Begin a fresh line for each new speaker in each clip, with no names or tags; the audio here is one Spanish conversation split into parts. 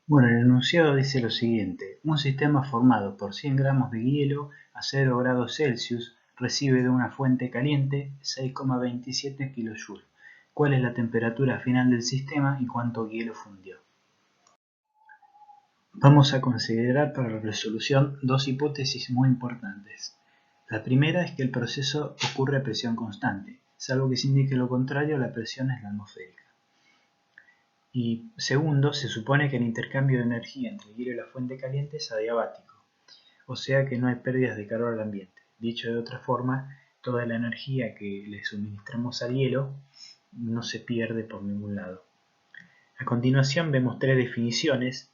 Bueno, el enunciado dice lo siguiente: un sistema formado por 100 gramos de hielo a 0 grados Celsius recibe de una fuente caliente 6,27 kJ. ¿Cuál es la temperatura final del sistema y cuánto hielo fundió? Vamos a considerar para la resolución dos hipótesis muy importantes. La primera es que el proceso ocurre a presión constante, salvo que se indique lo contrario, la presión es la atmosférica. Y segundo, se supone que el intercambio de energía entre el hielo y la fuente caliente es adiabático, o sea que no hay pérdidas de calor al ambiente. Dicho de otra forma, toda la energía que le suministramos al hielo no se pierde por ningún lado. A continuación vemos tres definiciones.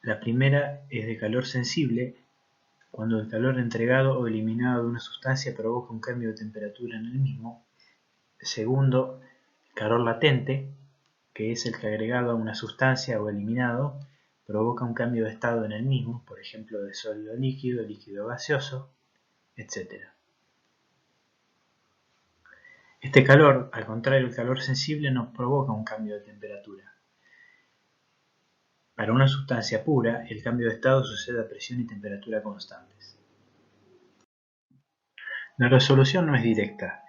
La primera es de calor sensible, cuando el calor entregado o eliminado de una sustancia provoca un cambio de temperatura en el mismo. Segundo, calor latente, que es el que agregado a una sustancia o eliminado provoca un cambio de estado en el mismo, por ejemplo de sólido a líquido, líquido a gaseoso, etc. Este calor, al contrario del calor sensible, no provoca un cambio de temperatura. Para una sustancia pura, el cambio de estado sucede a presión y temperatura constantes. La resolución no es directa.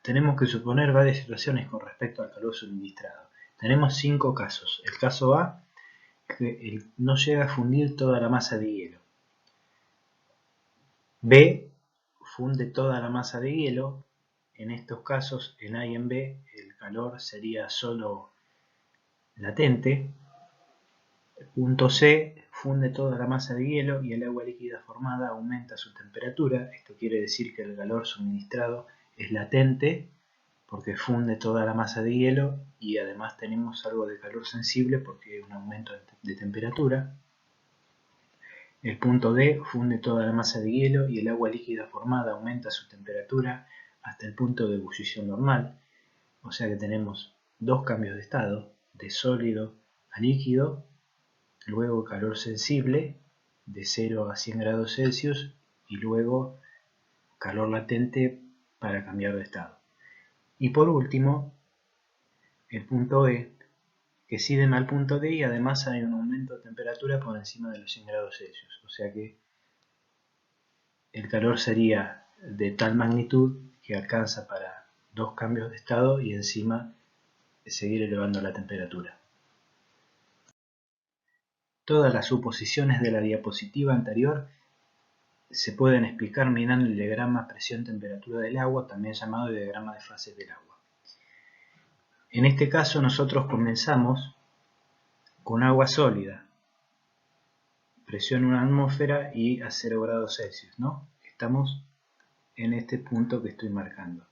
Tenemos que suponer varias situaciones con respecto al calor suministrado. Tenemos 5 casos. El caso A, que no llega a fundir toda la masa de hielo. B, funde toda la masa de hielo. En estos casos, en A y en B, el calor sería solo latente. Punto C, funde toda la masa de hielo y el agua líquida formada aumenta su temperatura. Esto quiere decir que el calor suministrado es latente porque funde toda la masa de hielo y además tenemos algo de calor sensible porque hay un aumento de temperatura. El punto D, funde toda la masa de hielo y el agua líquida formada aumenta su temperatura hasta el punto de ebullición normal, o sea que tenemos dos cambios de estado, de sólido a líquido, luego calor sensible de 0 a 100 grados Celsius y luego calor latente para cambiar de estado. Y por último, el punto E, que sigue al punto D y además hay un aumento de temperatura por encima de los 100 grados Celsius, o sea que el calor sería de tal magnitud que alcanza para dos cambios de estado y encima seguir elevando la temperatura. Todas las suposiciones de la diapositiva anterior se pueden explicar mirando el diagrama presión-temperatura del agua, también llamado el diagrama de fases del agua. En este caso nosotros comenzamos con agua sólida, presión 1 atmósfera y a 0 grados Celsius, ¿no? Estamos en este punto que estoy marcando.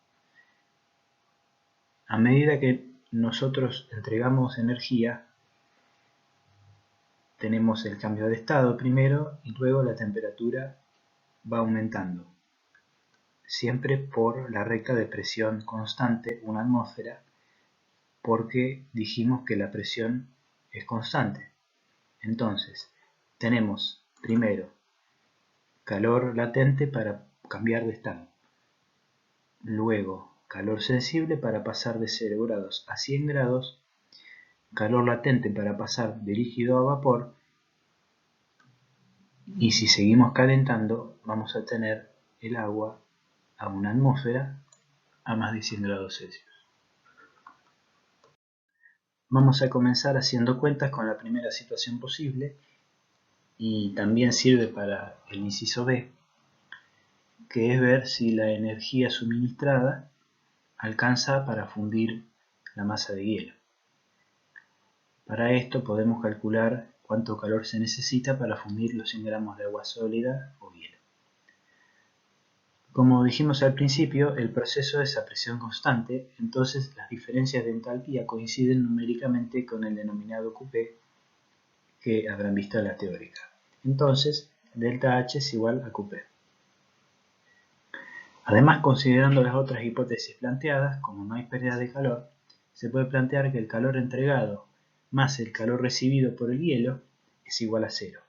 A medida que nosotros entregamos energía, tenemos el cambio de estado primero y luego la temperatura va aumentando, siempre por la recta de presión constante, 1 atmósfera, porque dijimos que la presión es constante. Entonces, tenemos primero calor latente para cambiar de estado, luego calor sensible para pasar de 0 grados a 100 grados, calor latente para pasar de líquido a vapor, y si seguimos calentando vamos a tener el agua a 1 atmósfera a más de 100 grados Celsius. Vamos a comenzar haciendo cuentas con la primera situación posible y también sirve para el inciso B, que es ver si la energía suministrada alcanza para fundir la masa de hielo. Para esto podemos calcular cuánto calor se necesita para fundir los 100 gramos de agua sólida o hielo. Como dijimos al principio, el proceso es a presión constante, entonces las diferencias de entalpía coinciden numéricamente con el denominado QP que habrán visto en la teórica. Entonces, delta H es igual a QP. Además, considerando las otras hipótesis planteadas, como no hay pérdida de calor, se puede plantear que el calor entregado más el calor recibido por el hielo es igual a 0,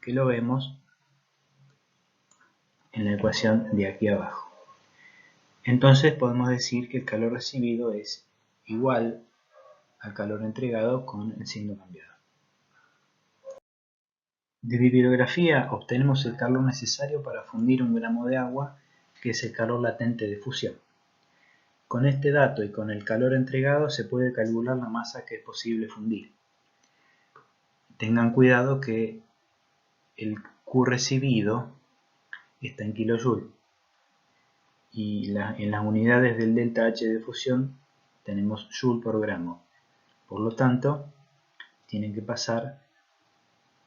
que lo vemos en la ecuación de aquí abajo. Entonces podemos decir que el calor recibido es igual al calor entregado con el signo cambiado. De bibliografía obtenemos el calor necesario para fundir 1 gramo de agua, que es el calor latente de fusión. Con este dato y con el calor entregado se puede calcular la masa que es posible fundir. Tengan cuidado que el Q recibido está en kilojoule y en las unidades del delta H de fusión tenemos joule por gramo. Por lo tanto, tienen que pasar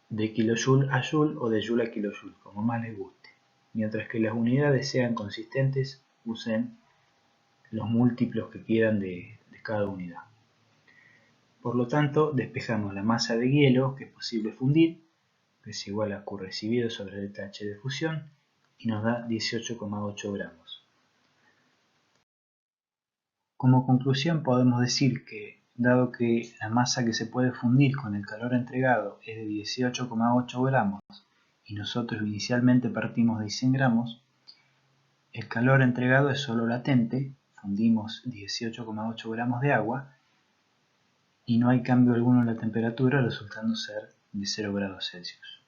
de kilojoule a joule o de joule a kilojoule, como más les guste. Mientras que las unidades sean consistentes, usen los múltiplos que quieran de cada unidad. Por lo tanto, despejamos la masa de hielo que es posible fundir, que es igual a Q recibido sobre delta H de fusión, y nos da 18,8 gramos. Como conclusión podemos decir que, dado que la masa que se puede fundir con el calor entregado es de 18,8 gramos y nosotros inicialmente partimos de 100 gramos, el calor entregado es solo latente, fundimos 18,8 gramos de agua y no hay cambio alguno en la temperatura, resultando ser de 0 grados Celsius.